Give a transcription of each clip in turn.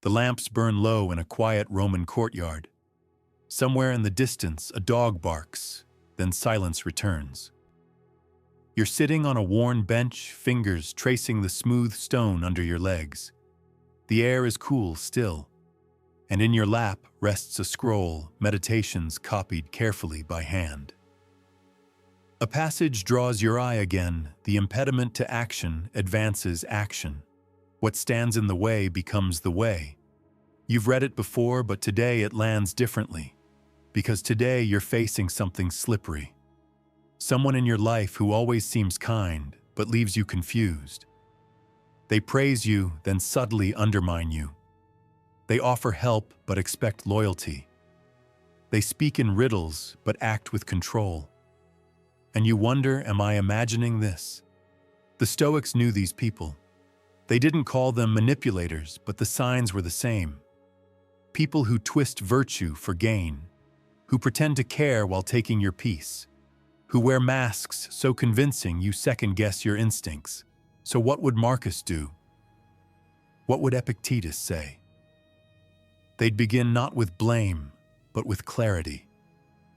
The lamps burn low in a quiet Roman courtyard. Somewhere in the distance, a dog barks, then silence returns. You're sitting on a worn bench, fingers tracing the smooth stone under your legs. The air is cool still, and in your lap rests a scroll, meditations copied carefully by hand. A passage draws your eye again. The impediment to action advances action. What stands in the way becomes the way. You've read it before, but today it lands differently, because today you're facing something slippery. Someone in your life who always seems kind, but leaves you confused. They praise you, then subtly undermine you. They offer help, but expect loyalty. They speak in riddles, but act with control. And you wonder, am I imagining this? The Stoics knew these people. They didn't call them manipulators, but the signs were the same. People who twist virtue for gain, who pretend to care while taking your peace, who wear masks so convincing you second-guess your instincts. So what would Marcus do? What would Epictetus say? They'd begin not with blame, but with clarity,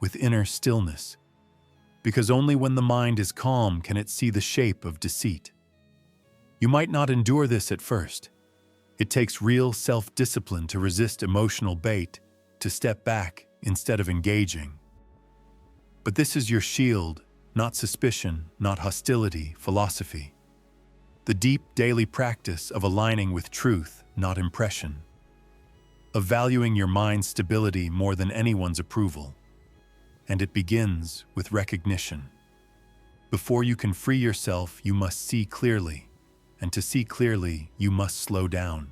with inner stillness, because only when the mind is calm can it see the shape of deceit. You might not endure this at first. It takes real self-discipline to resist emotional bait, to step back instead of engaging. But this is your shield, not suspicion, not hostility, philosophy. The deep daily practice of aligning with truth, not impression. Of valuing your mind's stability more than anyone's approval. And it begins with recognition. Before you can free yourself, you must see clearly. And to see clearly, you must slow down.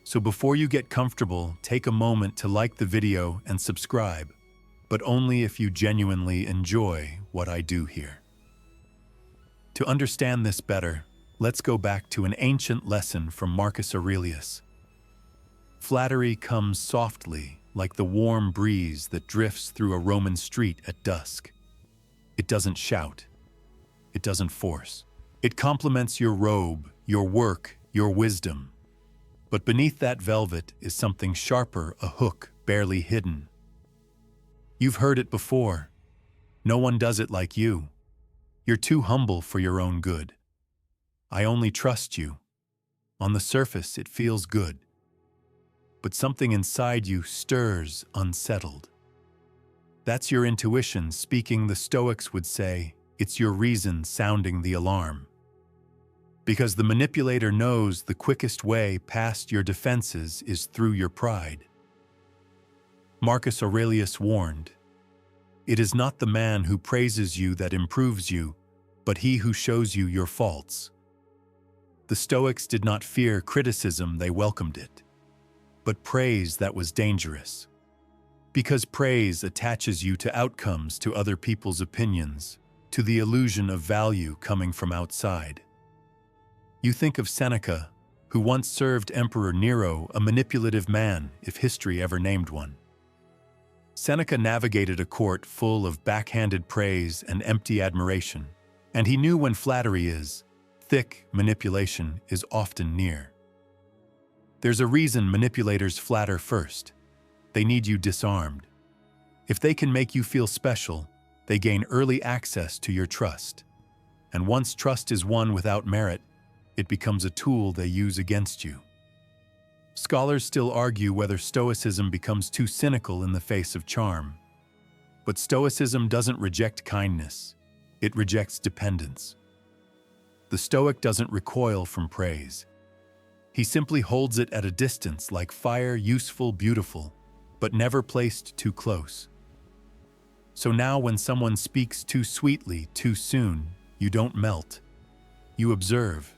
So before you get comfortable, take a moment to like the video and subscribe, but only if you genuinely enjoy what I do here. To understand this better, let's go back to an ancient lesson from Marcus Aurelius. Flattery comes softly, like the warm breeze that drifts through a Roman street at dusk. It doesn't shout. It doesn't force. It complements your robe, your work, your wisdom. But beneath that velvet is something sharper, a hook barely hidden. You've heard it before. No one does it like you. You're too humble for your own good. I only trust you. On the surface, it feels good. But something inside you stirs unsettled. That's your intuition speaking. The Stoics would say, it's your reason sounding the alarm. Because the manipulator knows the quickest way past your defenses is through your pride. Marcus Aurelius warned, "It is not the man who praises you that improves you, but he who shows you your faults." The Stoics did not fear criticism, they welcomed it. But praise that was dangerous. Because praise attaches you to outcomes, to other people's opinions, to the illusion of value coming from outside. You think of Seneca, who once served Emperor Nero, a manipulative man, if history ever named one. Seneca navigated a court full of backhanded praise and empty admiration, and he knew when flattery is thick, manipulation is often near. There's a reason manipulators flatter first. They need you disarmed. If they can make you feel special, they gain early access to your trust. And once trust is won without merit, it becomes a tool they use against you. Scholars still argue whether Stoicism becomes too cynical in the face of charm. But Stoicism doesn't reject kindness. It rejects dependence. The Stoic doesn't recoil from praise. He simply holds it at a distance, like fire, useful, beautiful, but never placed too close. So now when someone speaks too sweetly, too soon, you don't melt. You observe.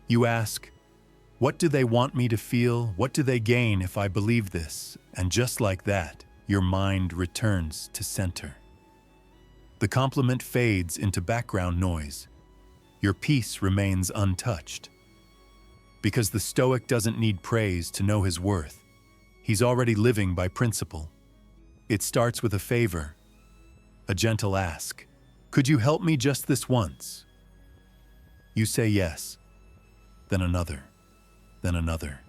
You ask, what do they want me to feel? What do they gain if I believe this? And just like that, your mind returns to center. The compliment fades into background noise. Your peace remains untouched. Because the Stoic doesn't need praise to know his worth. He's already living by principle. It starts with a favor, a gentle ask. Could you help me just this once? You say yes, then another, then another.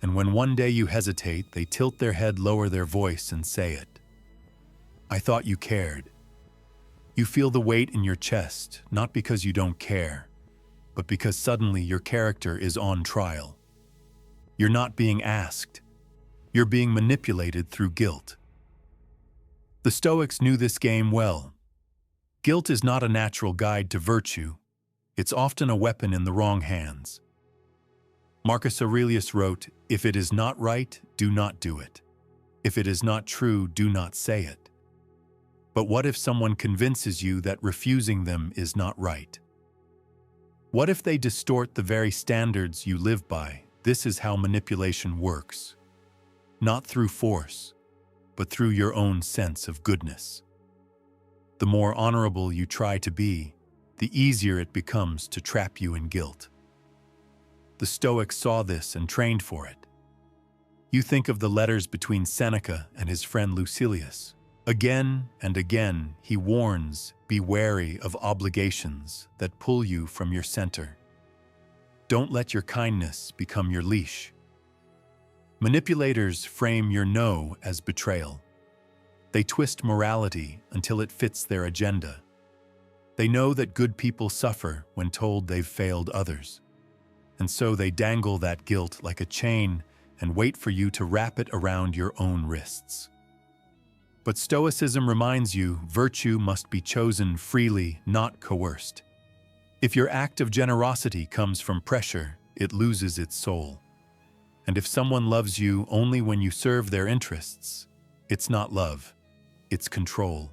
And when one day you hesitate, they tilt their head, lower their voice, and say it. I thought you cared. You feel the weight in your chest, not because you don't care, but because suddenly your character is on trial. You're not being asked. You're being manipulated through guilt. The Stoics knew this game well. Guilt is not a natural guide to virtue. It's often a weapon in the wrong hands. Marcus Aurelius wrote, "If it is not right, do not do it. If it is not true, do not say it." But what if someone convinces you that refusing them is not right? What if they distort the very standards you live by? This is how manipulation works. Not through force, but through your own sense of goodness. The more honorable you try to be, the easier it becomes to trap you in guilt. The Stoics saw this and trained for it. You think of the letters between Seneca and his friend Lucilius. Again and again, he warns, be wary of obligations that pull you from your center. Don't let your kindness become your leash. Manipulators frame your no as betrayal. They twist morality until it fits their agenda. They know that good people suffer when told they've failed others. And so they dangle that guilt like a chain and wait for you to wrap it around your own wrists. But Stoicism reminds you virtue must be chosen freely, not coerced. If your act of generosity comes from pressure, it loses its soul. And if someone loves you only when you serve their interests, it's not love, it's control.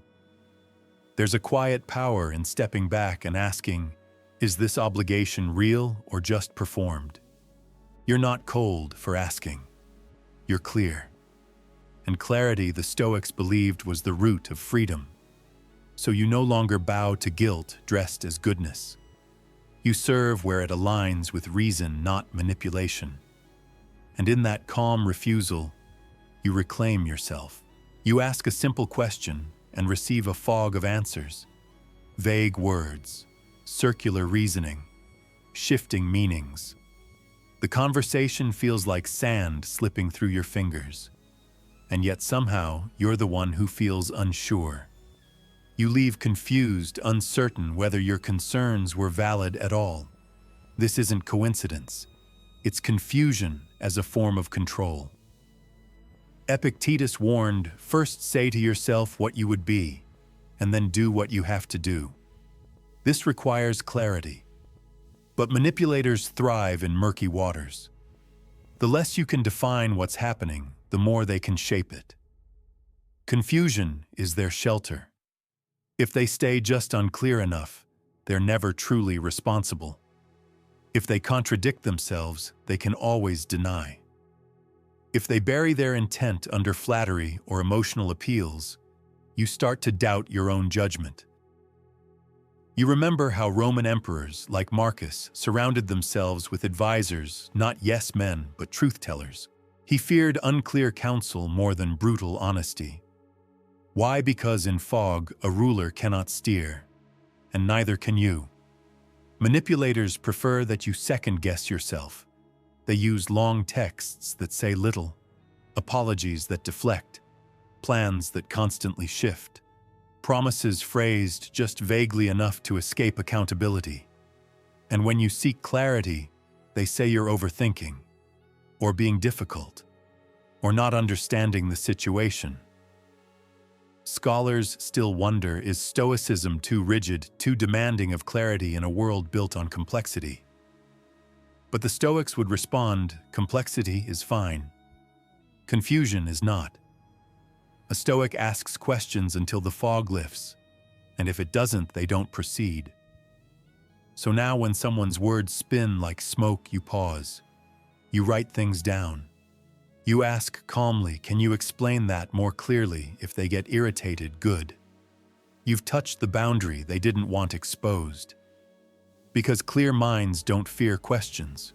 There's a quiet power in stepping back and asking, is this obligation real or just performed? You're not cold for asking. You're clear. And clarity, the Stoics believed, was the root of freedom. So you no longer bow to guilt dressed as goodness. You serve where it aligns with reason, not manipulation. And in that calm refusal, you reclaim yourself. You ask a simple question and receive a fog of answers. Vague words, circular reasoning, shifting meanings. The conversation feels like sand slipping through your fingers. And yet somehow you're the one who feels unsure. You leave confused, uncertain whether your concerns were valid at all. This isn't coincidence. It's confusion as a form of control. Epictetus warned, first say to yourself what you would be, and then do what you have to do. This requires clarity. But manipulators thrive in murky waters. The less you can define what's happening, the more they can shape it. Confusion is their shelter. If they stay just unclear enough, they're never truly responsible. If they contradict themselves, they can always deny. If they bury their intent under flattery or emotional appeals, you start to doubt your own judgment. You remember how Roman emperors, like Marcus, surrounded themselves with advisors, not yes men, but truth-tellers. He feared unclear counsel more than brutal honesty. Why? Because in fog, a ruler cannot steer, and neither can you. Manipulators prefer that you second-guess yourself. They use long texts that say little, apologies that deflect, plans that constantly shift, promises phrased just vaguely enough to escape accountability. And when you seek clarity, they say you're overthinking, or being difficult, or not understanding the situation. Scholars still wonder, is Stoicism too rigid, too demanding of clarity in a world built on complexity? But the Stoics would respond, complexity is fine. Confusion is not. A Stoic asks questions until the fog lifts, and if it doesn't, they don't proceed. So now when someone's words spin like smoke, you pause. You write things down. You ask calmly, can you explain that more clearly? If they get irritated, good. You've touched the boundary they didn't want exposed. Because clear minds don't fear questions.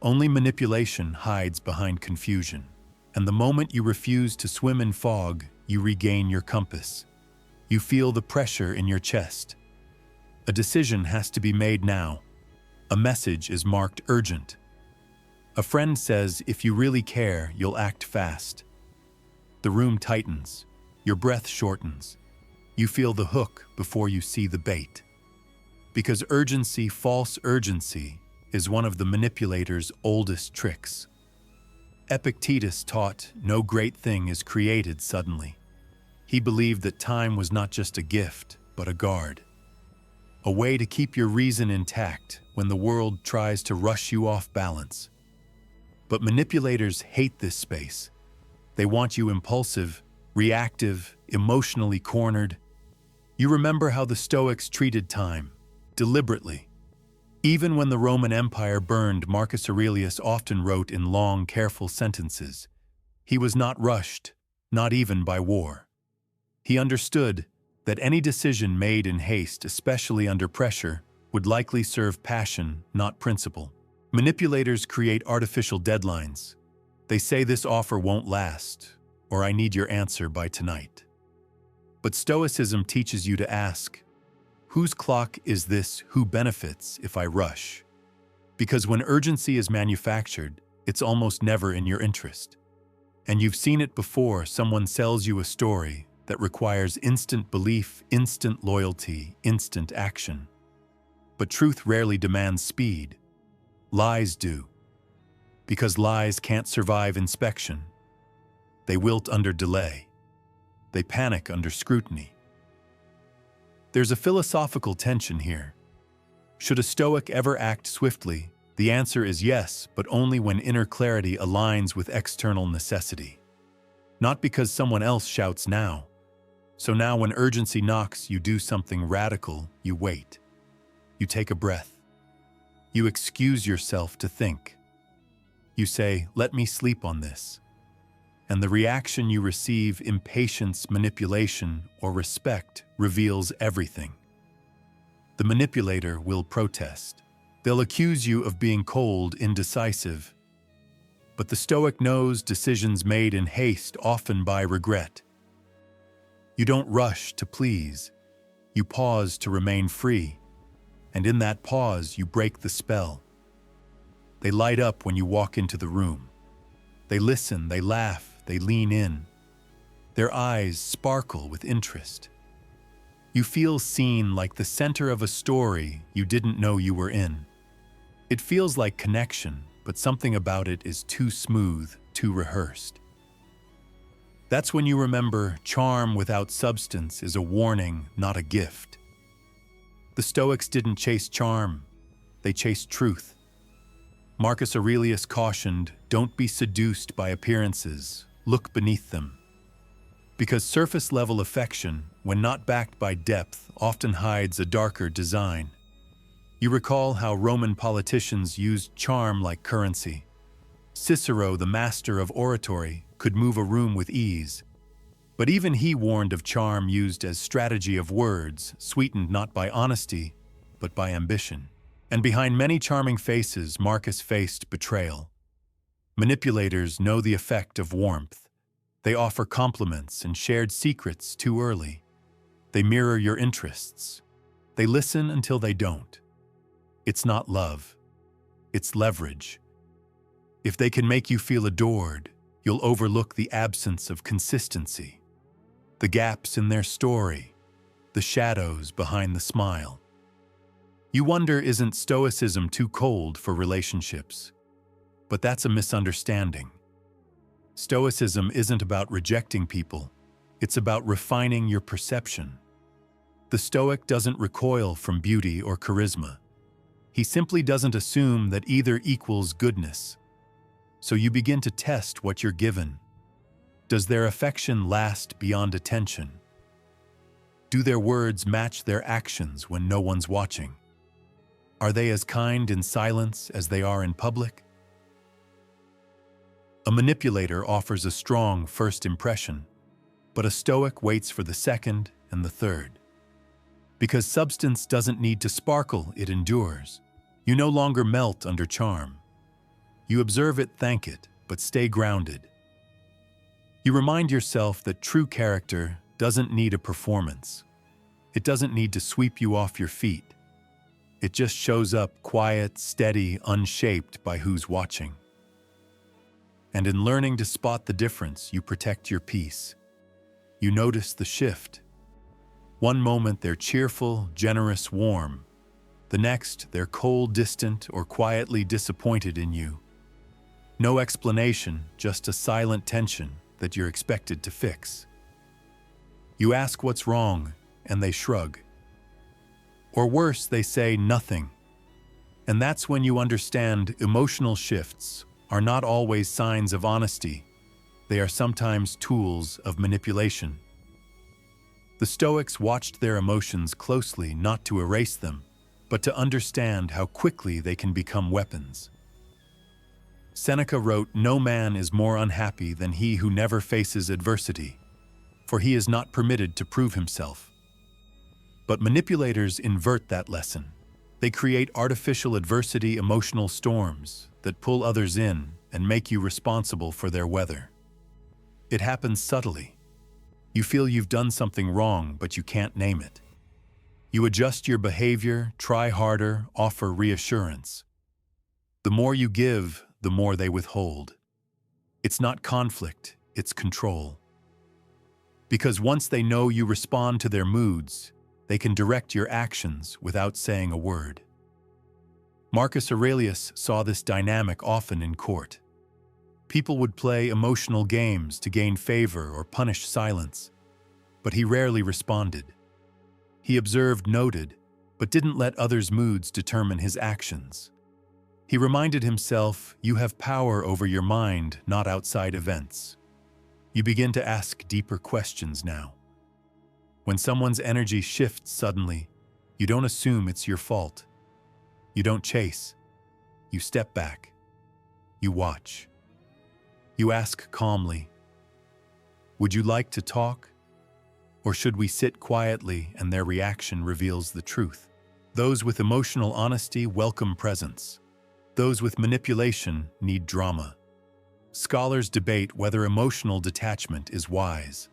Only manipulation hides behind confusion. And the moment you refuse to swim in fog, you regain your compass. You feel the pressure in your chest. A decision has to be made now. A message is marked urgent. A friend says, if you really care, you'll act fast. The room tightens, your breath shortens. You feel the hook before you see the bait. Because urgency, false urgency, is one of the manipulator's oldest tricks. Epictetus taught no great thing is created suddenly. He believed that time was not just a gift, but a guard. A way to keep your reason intact when the world tries to rush you off balance. But manipulators hate this space. They want you impulsive, reactive, emotionally cornered. You remember how the Stoics treated time, deliberately. Even when the Roman Empire burned, Marcus Aurelius often wrote in long, careful sentences. He was not rushed, not even by war. He understood that any decision made in haste, especially under pressure, would likely serve passion, not principle. Manipulators create artificial deadlines. They say this offer won't last, or I need your answer by tonight. But Stoicism teaches you to ask, whose clock is this? Who benefits if I rush? Because when urgency is manufactured, it's almost never in your interest. And you've seen it before. Someone sells you a story that requires instant belief, instant loyalty, instant action. But truth rarely demands speed. Lies do. Because lies can't survive inspection. They wilt under delay. They panic under scrutiny. There's a philosophical tension here. Should a Stoic ever act swiftly? The answer is yes, but only when inner clarity aligns with external necessity. Not because someone else shouts now. So now when urgency knocks, you do something radical, you wait. You take a breath. You excuse yourself to think. You say, let me sleep on this. And the reaction you receive, impatience, manipulation, or respect, reveals everything. The manipulator will protest. They'll accuse you of being cold, indecisive. But the Stoic knows decisions made in haste, often by regret. You don't rush to please. You pause to remain free. And in that pause, you break the spell. They light up when you walk into the room. They listen, they laugh, they lean in. Their eyes sparkle with interest. You feel seen, like the center of a story you didn't know you were in. It feels like connection, but something about it is too smooth, too rehearsed. That's when you remember charm without substance is a warning, not a gift. The Stoics didn't chase charm, they chased truth. Marcus Aurelius cautioned, don't be seduced by appearances, look beneath them. Because surface-level affection, when not backed by depth, often hides a darker design. You recall how Roman politicians used charm like currency. Cicero, the master of oratory, could move a room with ease. But even he warned of charm used as strategy of words, sweetened not by honesty, but by ambition. And behind many charming faces, Marcus faced betrayal. Manipulators know the effect of warmth. They offer compliments and shared secrets too early. They mirror your interests. They listen until they don't. It's not love. It's leverage. If they can make you feel adored, you'll overlook the absence of consistency. The gaps in their story, the shadows behind the smile. You wonder, isn't Stoicism too cold for relationships? But that's a misunderstanding. Stoicism isn't about rejecting people, it's about refining your perception. The Stoic doesn't recoil from beauty or charisma. He simply doesn't assume that either equals goodness. So you begin to test what you're given. Does their affection last beyond attention? Do their words match their actions when no one's watching? Are they as kind in silence as they are in public? A manipulator offers a strong first impression, but a Stoic waits for the second and the third. Because substance doesn't need to sparkle, it endures. You no longer melt under charm. You observe it, thank it, but stay grounded. You remind yourself that true character doesn't need a performance. It doesn't need to sweep you off your feet. It just shows up quiet, steady, unshaped by who's watching. And in learning to spot the difference, you protect your peace. You notice the shift. One moment they're cheerful, generous, warm. The next, they're cold, distant, or quietly disappointed in you. No explanation, just a silent tension that you're expected to fix. You ask what's wrong, and they shrug. Or worse, they say nothing. And that's when you understand emotional shifts are not always signs of honesty. They are sometimes tools of manipulation. The Stoics watched their emotions closely, not to erase them, but to understand how quickly they can become weapons. Seneca wrote, "No man is more unhappy than he who never faces adversity, for he is not permitted to prove himself." But manipulators invert that lesson. They create artificial adversity, emotional storms that pull others in and make you responsible for their weather. It happens subtly. You feel you've done something wrong, but you can't name it. You adjust your behavior, try harder, offer reassurance. The more you give, the more they withhold. It's not conflict, it's control. Because once they know you respond to their moods, they can direct your actions without saying a word. Marcus Aurelius saw this dynamic often in court. People would play emotional games to gain favor or punish silence, but he rarely responded. He observed, noted, but didn't let others' moods determine his actions. He reminded himself, "You have power over your mind, not outside events." You begin to ask deeper questions now. When someone's energy shifts suddenly, you don't assume it's your fault. You don't chase. You step back. You watch. You ask calmly, "Would you like to talk? Or should we sit quietly?" And their reaction reveals the truth. Those with emotional honesty welcome presence. Those with manipulation need drama. Scholars debate whether emotional detachment is wise.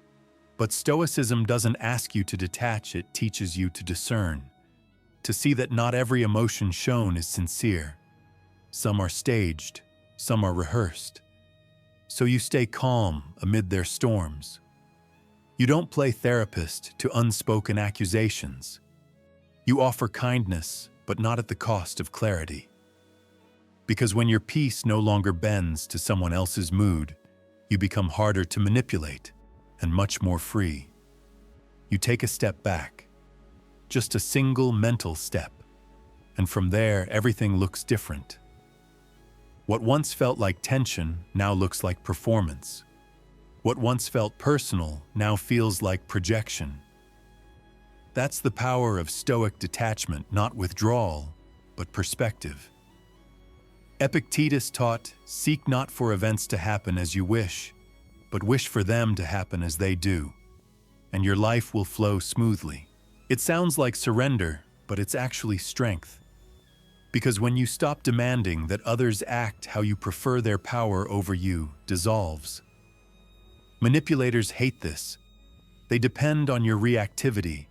But Stoicism doesn't ask you to detach, it teaches you to discern, to see that not every emotion shown is sincere. Some are staged, some are rehearsed. So you stay calm amid their storms. You don't play therapist to unspoken accusations. You offer kindness, but not at the cost of clarity. Because when your peace no longer bends to someone else's mood, you become harder to manipulate and much more free. You take a step back, just a single mental step, and from there everything looks different. What once felt like tension now looks like performance. What once felt personal now feels like projection. That's the power of Stoic detachment, not withdrawal, but perspective. Epictetus taught, "Seek not for events to happen as you wish, but wish for them to happen as they do, and your life will flow smoothly." It sounds like surrender, but it's actually strength. Because when you stop demanding that others act how you prefer, their power over you dissolves. Manipulators hate this. They depend on your reactivity.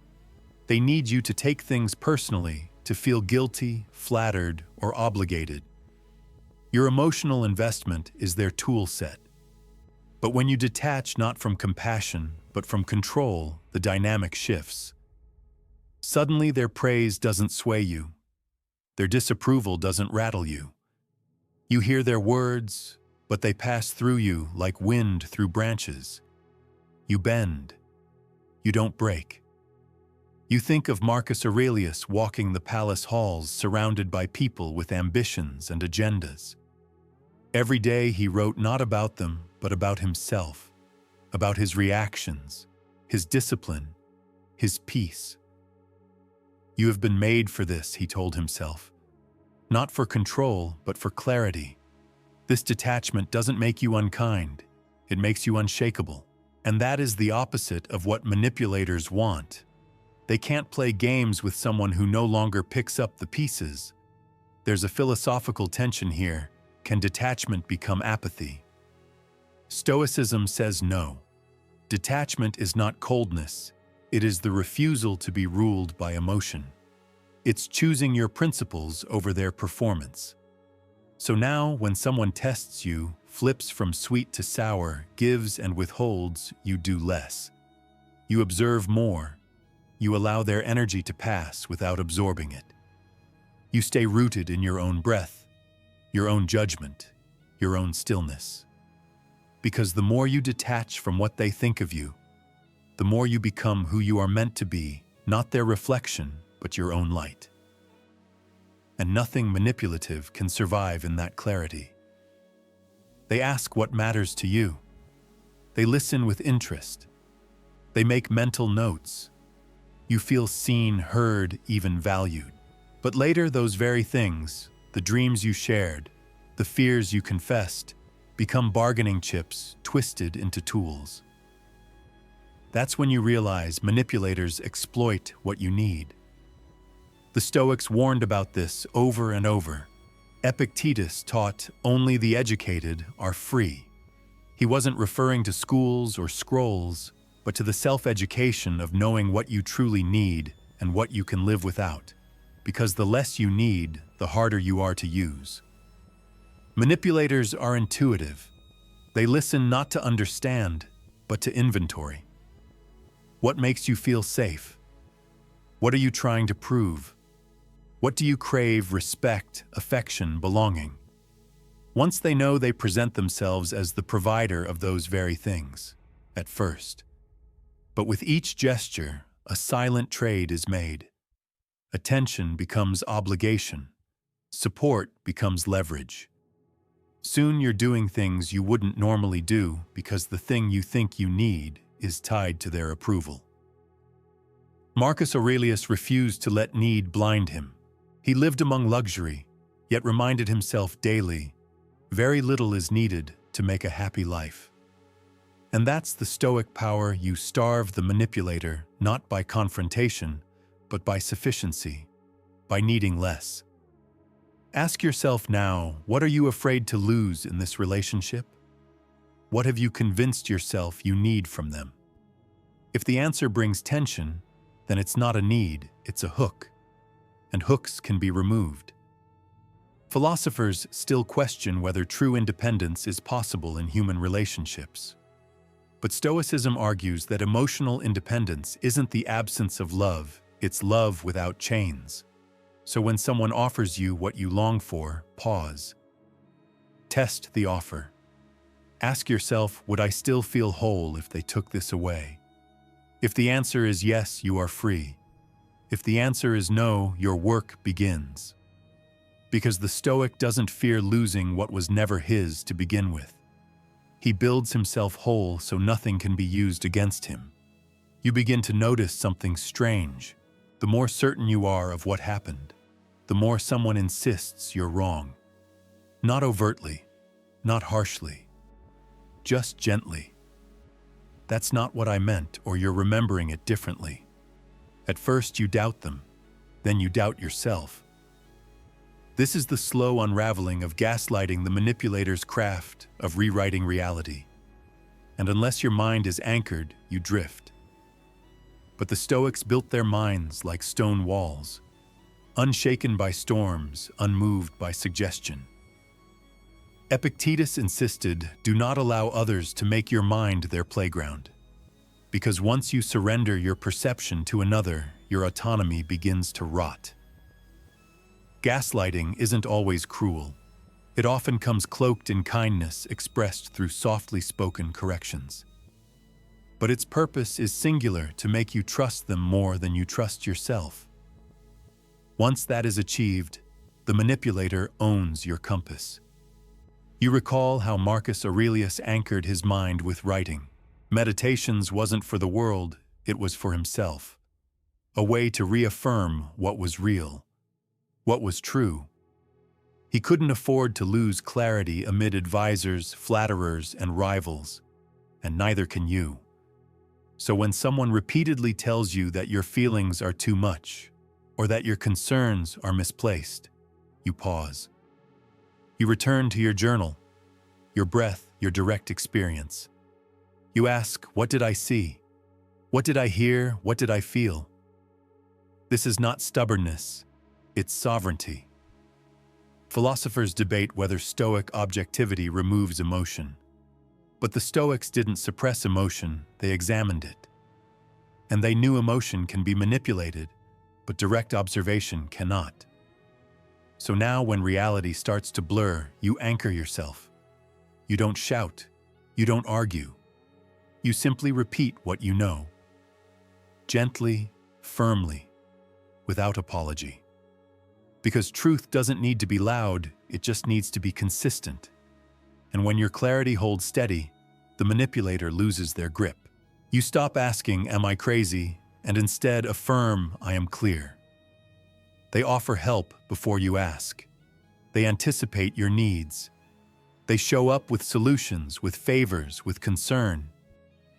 They need you to take things personally, to feel guilty, flattered, or obligated. Your emotional investment is their tool set. But when you detach not from compassion, but from control, the dynamic shifts. Suddenly their praise doesn't sway you. Their disapproval doesn't rattle you. You hear their words, but they pass through you like wind through branches. You bend. You don't break. You think of Marcus Aurelius walking the palace halls surrounded by people with ambitions and agendas. Every day he wrote not about them, but about himself, about his reactions, his discipline, his peace. "You have been made for this," he told himself. "Not for control, but for clarity." This detachment doesn't make you unkind, it makes you unshakable. And that is the opposite of what manipulators want. They can't play games with someone who no longer picks up the pieces. There's a philosophical tension here. Can detachment become apathy? Stoicism says no. Detachment is not coldness. It is the refusal to be ruled by emotion. It's choosing your principles over their performance. So now, when someone tests you, flips from sweet to sour, gives and withholds, you do less. You observe more. You allow their energy to pass without absorbing it. You stay rooted in your own breath, your own judgment, your own stillness. Because the more you detach from what they think of you, the more you become who you are meant to be, not their reflection, but your own light. And nothing manipulative can survive in that clarity. They ask what matters to you. They listen with interest. They make mental notes. You feel seen, heard, even valued. But later, those very things, the dreams you shared, the fears you confessed, become bargaining chips twisted into tools. That's when you realize manipulators exploit what you need. The Stoics warned about this over and over. Epictetus taught only the educated are free. He wasn't referring to schools or scrolls, but to the self-education of knowing what you truly need and what you can live without. Because the less you need, the harder you are to use. Manipulators are intuitive. They listen not to understand, but to inventory. What makes you feel safe? What are you trying to prove? What do you crave, respect, affection, belonging? Once they know, they present themselves as the provider of those very things, at first. But with each gesture, a silent trade is made. Attention becomes obligation. Support becomes leverage. Soon you're doing things you wouldn't normally do because the thing you think you need is tied to their approval. Marcus Aurelius refused to let need blind him. He lived among luxury, yet reminded himself daily, very little is needed to make a happy life. And that's the Stoic power. You starve the manipulator not by confrontation, but by sufficiency, by needing less. Ask yourself now, what are you afraid to lose in this relationship? What have you convinced yourself you need from them? If the answer brings tension, then it's not a need, it's a hook. And hooks can be removed. Philosophers still question whether true independence is possible in human relationships. But Stoicism argues that emotional independence isn't the absence of love, it's love without chains. So when someone offers you what you long for, pause. Test the offer. Ask yourself, would I still feel whole if they took this away? If the answer is yes, you are free. If the answer is no, your work begins. Because the Stoic doesn't fear losing what was never his to begin with. He builds himself whole so nothing can be used against him. You begin to notice something strange. The more certain you are of what happened, the more someone insists you're wrong. Not overtly, not harshly, just gently. That's not what I meant, or you're remembering it differently. At first you doubt them, then you doubt yourself. This is the slow unraveling of gaslighting, the manipulator's craft of rewriting reality. And unless your mind is anchored, you drift. But the Stoics built their minds like stone walls, unshaken by storms, unmoved by suggestion. Epictetus insisted, do not allow others to make your mind their playground. Because once you surrender your perception to another, your autonomy begins to rot. Gaslighting isn't always cruel. It often comes cloaked in kindness expressed through softly spoken corrections. But its purpose is singular, to make you trust them more than you trust yourself. Once that is achieved, the manipulator owns your compass. You recall how Marcus Aurelius anchored his mind with writing. Meditations wasn't for the world, it was for himself. A way to reaffirm what was real, what was true. He couldn't afford to lose clarity amid advisors, flatterers, and rivals, and neither can you. So when someone repeatedly tells you that your feelings are too much, or that your concerns are misplaced, you pause. You return to your journal, your breath, your direct experience. You ask, what did I see? What did I hear? What did I feel? This is not stubbornness, it's sovereignty. Philosophers debate whether Stoic objectivity removes emotion. But the Stoics didn't suppress emotion, they examined it. And they knew emotion can be manipulated, but direct observation cannot. So now when reality starts to blur, you anchor yourself. You don't shout. You don't argue. You simply repeat what you know. Gently, firmly, without apology. Because truth doesn't need to be loud, it just needs to be consistent. And when your clarity holds steady, the manipulator loses their grip. You stop asking, "Am I crazy?" and instead affirm, "I am clear." They offer help before you ask. They anticipate your needs. They show up with solutions, with favors, with concern.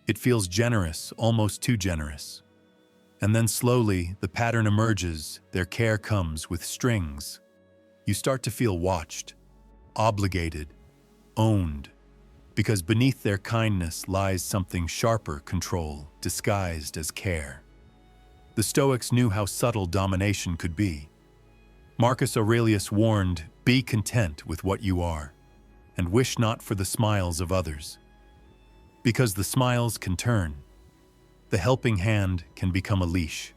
It feels generous, almost too generous. And then slowly, the pattern emerges, their care comes with strings. You start to feel watched, obligated, owned, because beneath their kindness lies something sharper: control, disguised as care. The Stoics knew how subtle domination could be. Marcus Aurelius warned, "Be content with what you are, and wish not for the smiles of others." Because the smiles can turn. The helping hand can become a leash.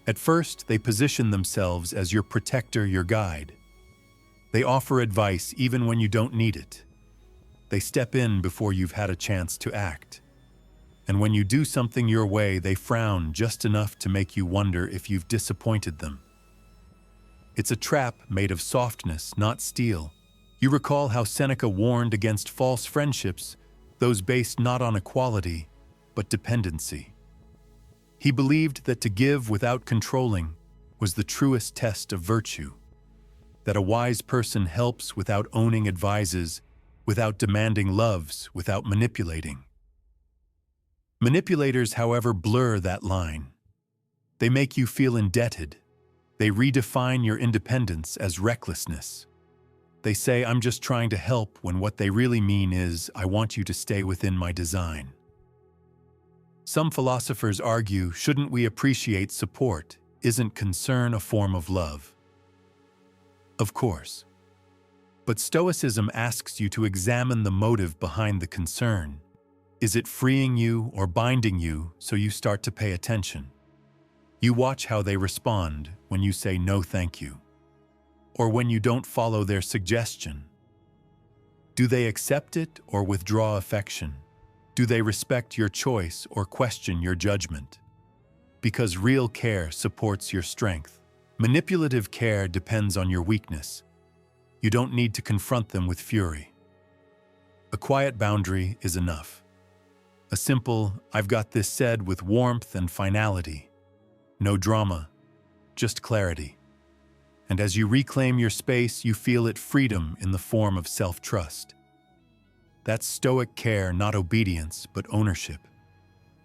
At first, they position themselves as your protector, your guide. They offer advice even when you don't need it. They step in before you've had a chance to act. And when you do something your way, they frown just enough to make you wonder if you've disappointed them. It's a trap made of softness, not steel. You recall how Seneca warned against false friendships, those based not on equality, but dependency. He believed that to give without controlling was the truest test of virtue, that a wise person helps without owning, advises without demanding, loves without manipulating. Manipulators, however, blur that line. They make you feel indebted. They redefine your independence as recklessness. They say, "I'm just trying to help," when what they really mean is, "I want you to stay within my design." Some philosophers argue, shouldn't we appreciate support? Isn't concern a form of love? Of course. But Stoicism asks you to examine the motive behind the concern. Is it freeing you or binding you, so you start to pay attention? You watch how they respond when you say no thank you, or when you don't follow their suggestion. Do they accept it or withdraw affection? Do they respect your choice or question your judgment? Because real care supports your strength. Manipulative care depends on your weakness. You don't need to confront them with fury. A quiet boundary is enough. A simple, "I've got this," said with warmth and finality. No drama, just clarity. And as you reclaim your space, you feel it freedom in the form of self-trust. That's Stoic care, not obedience, but ownership.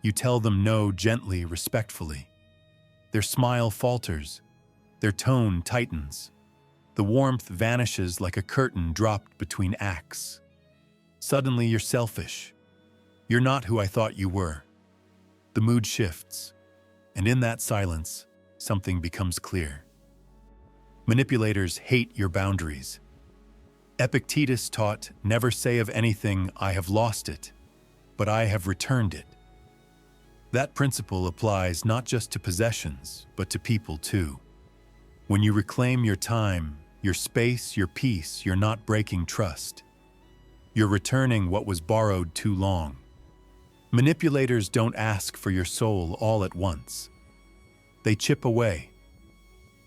You tell them no gently, respectfully. Their smile falters. Their tone tightens. The warmth vanishes like a curtain dropped between acts. Suddenly you're selfish. You're not who I thought you were. The mood shifts, and in that silence, something becomes clear. Manipulators hate your boundaries. Epictetus taught, "Never say of anything, 'I have lost it,' but 'I have returned it.'" That principle applies not just to possessions, but to people too. When you reclaim your time, your space, your peace, you're not breaking trust. You're returning what was borrowed too long. Manipulators don't ask for your soul all at once. They chip away.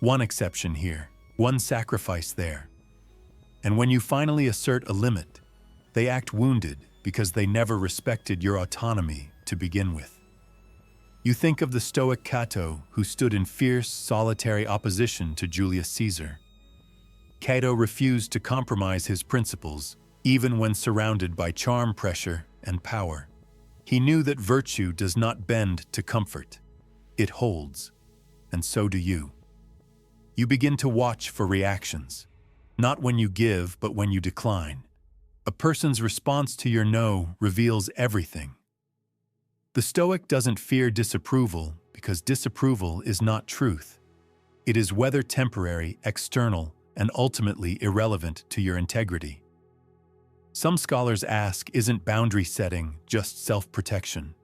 One exception here, one sacrifice there. And when you finally assert a limit, they act wounded because they never respected your autonomy to begin with. You think of the Stoic Cato, who stood in fierce, solitary opposition to Julius Caesar. Cato refused to compromise his principles, even when surrounded by charm, pressure, and power. He knew that virtue does not bend to comfort. It holds, and so do you. You begin to watch for reactions. Not when you give, but when you decline. A person's response to your no reveals everything. The Stoic doesn't fear disapproval because disapproval is not truth. It is whether temporary, external, and ultimately irrelevant to your integrity. Some scholars ask, isn't boundary setting just self-protection?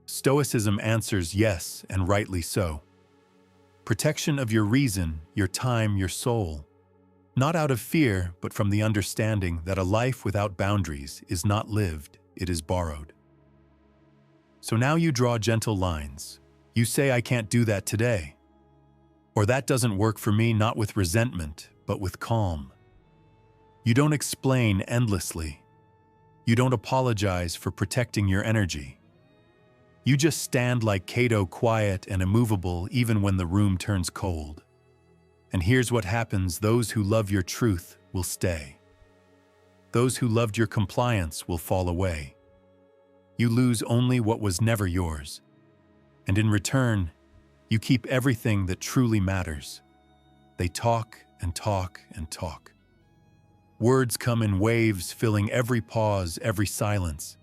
Stoicism answers yes, and rightly so. Protection of your reason, your time, your soul. Not out of fear, but from the understanding that a life without boundaries is not lived, it is borrowed. So now you draw gentle lines. You say, I can't do that today. Or that doesn't work for me, not with resentment, but with calm. You don't explain endlessly. You don't apologize for protecting your energy. You just stand like Cato, quiet and immovable even when the room turns cold. And here's what happens: those who love your truth will stay. Those who loved your compliance will fall away. You lose only what was never yours. And in return, you keep everything that truly matters. They talk and talk and talk. Words come in waves, filling every pause, every silence.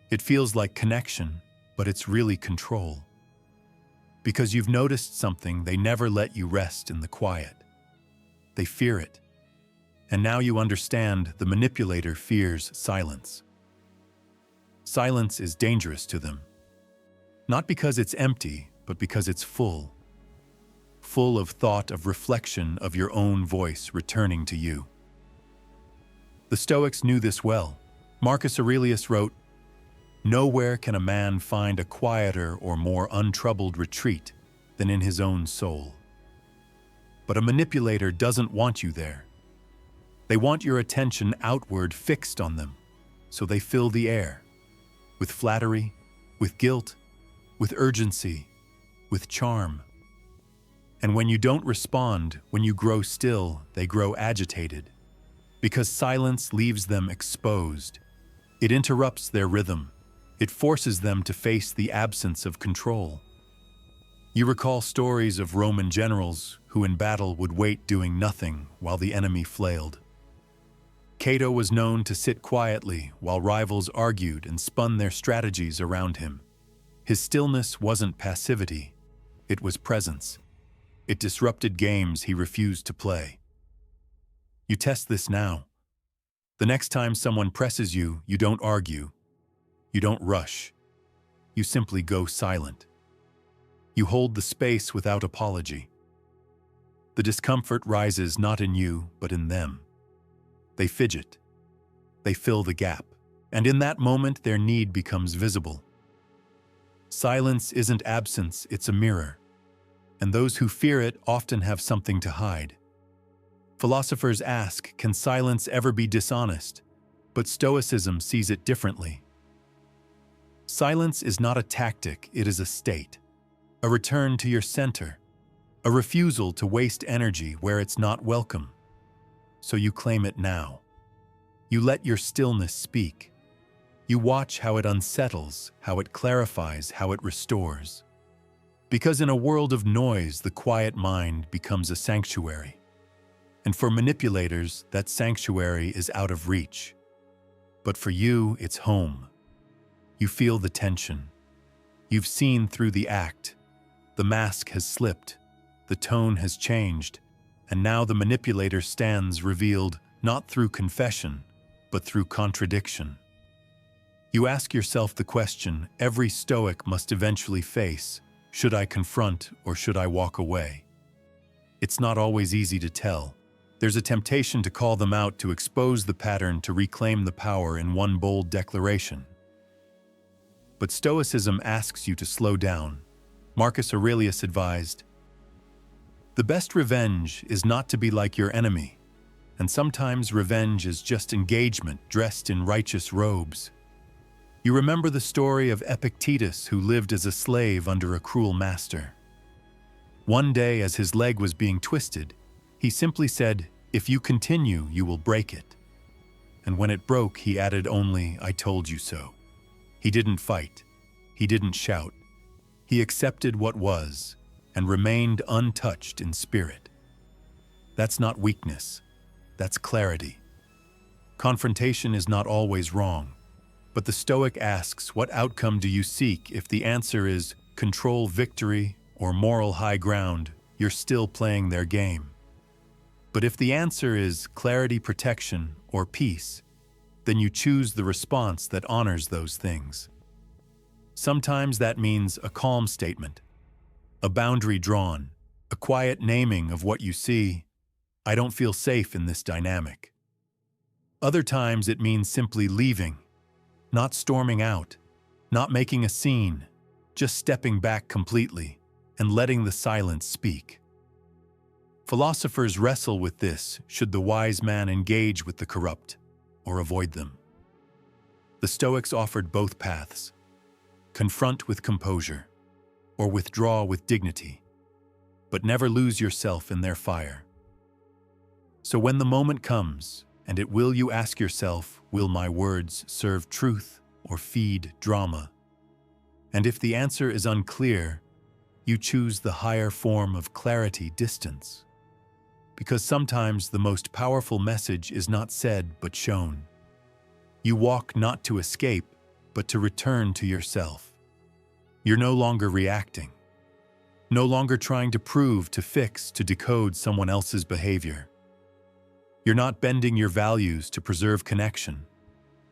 It feels like connection, but it's really control. Because you've noticed something, they never let you rest in the quiet. They fear it. And now you understand the manipulator fears silence. Silence is dangerous to them. Not because it's empty, but because it's full. Full of thought, of reflection, of your own voice returning to you. The Stoics knew this well. Marcus Aurelius wrote, "Nowhere can a man find a quieter or more untroubled retreat than in his own soul." But a manipulator doesn't want you there. They want your attention outward, fixed on them, so they fill the air with flattery, with guilt, with urgency, with charm. And when you don't respond, when you grow still, they grow agitated, because silence leaves them exposed. It interrupts their rhythm. It forces them to face the absence of control. You recall stories of Roman generals who in battle would wait doing nothing while the enemy flailed. Cato was known to sit quietly while rivals argued and spun their strategies around him. His stillness wasn't passivity, it was presence. It disrupted games he refused to play. You test this now. The next time someone presses you, you don't argue. You don't rush. You simply go silent. You hold the space without apology. The discomfort rises not in you, but in them. They fidget. They fill the gap. And in that moment, their need becomes visible. Silence isn't absence, it's a mirror. And those who fear it often have something to hide. Philosophers ask, can silence ever be dishonest? But Stoicism sees it differently. Silence is not a tactic, it is a state. A return to your center. A refusal to waste energy where it's not welcome. So you claim it now. You let your stillness speak. You watch how it unsettles, how it clarifies, how it restores. Because in a world of noise, the quiet mind becomes a sanctuary. And for manipulators, that sanctuary is out of reach. But for you, it's home. You feel the tension. You've seen through the act. The mask has slipped. The tone has changed. And now the manipulator stands revealed not through confession, but through contradiction. You ask yourself the question every Stoic must eventually face: should I confront or should I walk away? It's not always easy to tell. There's a temptation to call them out, to expose the pattern, to reclaim the power in one bold declaration. But Stoicism asks you to slow down. Marcus Aurelius advised, "The best revenge is not to be like your enemy, and sometimes revenge is just engagement dressed in righteous robes." You remember the story of Epictetus, who lived as a slave under a cruel master. One day, as his leg was being twisted, he simply said, "If you continue, you will break it." And when it broke, he added only, "I told you so." He didn't fight. He didn't shout. He accepted what was and remained untouched in spirit. That's not weakness. That's clarity. Confrontation is not always wrong. But the Stoic asks, what outcome do you seek? If the answer is control, victory, or moral high ground, you're still playing their game. But if the answer is clarity, protection, or peace, then you choose the response that honors those things. Sometimes that means a calm statement, a boundary drawn, a quiet naming of what you see. I don't feel safe in this dynamic. Other times it means simply leaving, not storming out, not making a scene, just stepping back completely and letting the silence speak. Philosophers wrestle with this: should the wise man engage with the corrupt or avoid them? The Stoics offered both paths: confront with composure or withdraw with dignity, but never lose yourself in their fire. So when the moment comes, and it will, you ask yourself, will my words serve truth or feed drama? And if the answer is unclear, you choose the higher form of clarity, distance. Because sometimes the most powerful message is not said but shown. You walk not to escape, but to return to yourself. You're no longer reacting, no longer trying to prove, to fix, to decode someone else's behavior. You're not bending your values to preserve connection.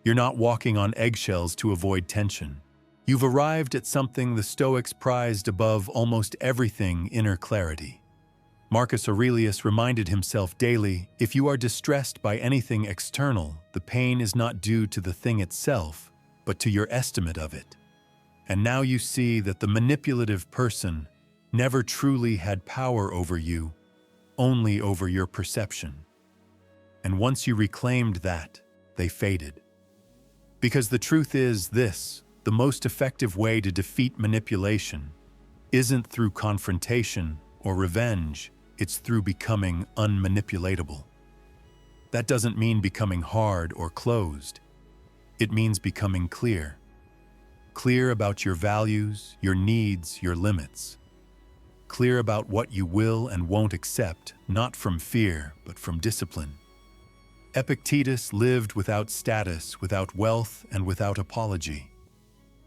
You're not walking on eggshells to avoid tension. You've arrived at something the Stoics prized above almost everything: inner clarity. Marcus Aurelius reminded himself daily, if you are distressed by anything external, the pain is not due to the thing itself, but to your estimate of it. And now you see that the manipulative person never truly had power over you, only over your perception. And once you reclaimed that, they faded. Because the truth is this: the most effective way to defeat manipulation isn't through confrontation or revenge, it's through becoming unmanipulatable. That doesn't mean becoming hard or closed. It means becoming clear. Clear about your values, your needs, your limits. Clear about what you will and won't accept, not from fear, but from discipline. Epictetus lived without status, without wealth, and without apology.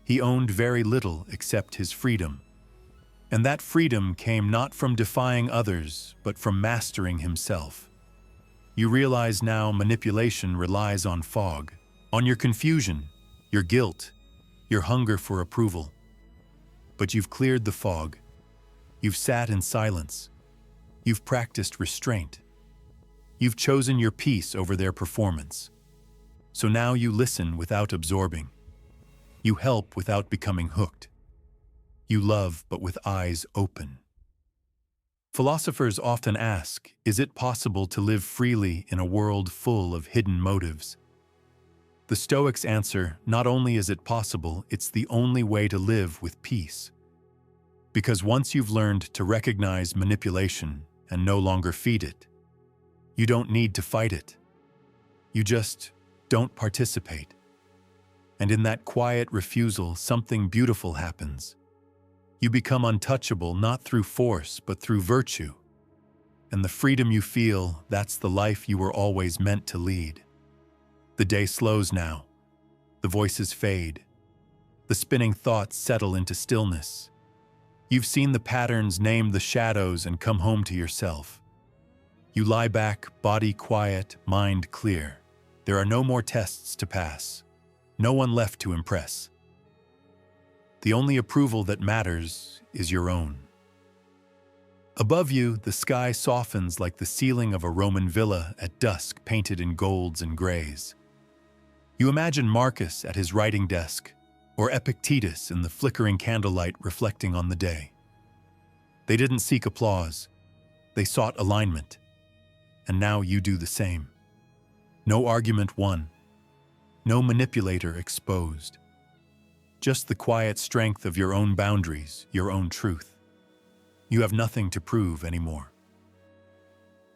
He owned very little except his freedom. And that freedom came not from defying others, but from mastering himself. You realize now manipulation relies on fog, on your confusion, your guilt, your hunger for approval. But you've cleared the fog. You've sat in silence. You've practiced restraint. You've chosen your peace over their performance. So now you listen without absorbing. You help without becoming hooked. You love but with eyes open. Philosophers often ask, is it possible to live freely in a world full of hidden motives? The Stoics answer, not only is it possible, it's the only way to live with peace. Because once you've learned to recognize manipulation and no longer feed it, you don't need to fight it. You just don't participate. And in that quiet refusal, something beautiful happens. You become untouchable not through force, but through virtue. And the freedom you feel, that's the life you were always meant to lead. The day slows now. The voices fade. The spinning thoughts settle into stillness. You've seen the patterns, named the shadows, and come home to yourself. You lie back, body quiet, mind clear. There are no more tests to pass. No one left to impress. The only approval that matters is your own. Above you, the sky softens like the ceiling of a Roman villa at dusk, painted in golds and grays. You imagine Marcus at his writing desk, or Epictetus in the flickering candlelight reflecting on the day. They didn't seek applause. They sought alignment. And now you do the same. No argument won. No manipulator exposed. Just the quiet strength of your own boundaries, your own truth. You have nothing to prove anymore.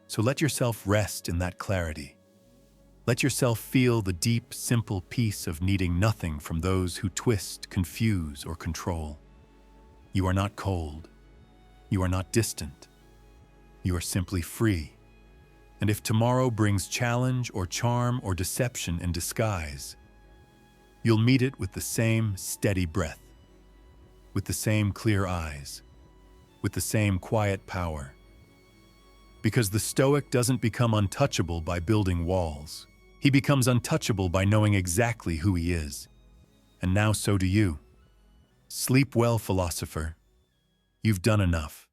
So let yourself rest in that clarity. Let yourself feel the deep, simple peace of needing nothing from those who twist, confuse, or control. You are not cold. You are not distant. You are simply free. And if tomorrow brings challenge or charm or deception in disguise, you'll meet it with the same steady breath, with the same clear eyes, with the same quiet power. because the Stoic doesn't become untouchable by building walls. He becomes untouchable by knowing exactly who he is. And now so do you. Sleep well, philosopher. You've done enough.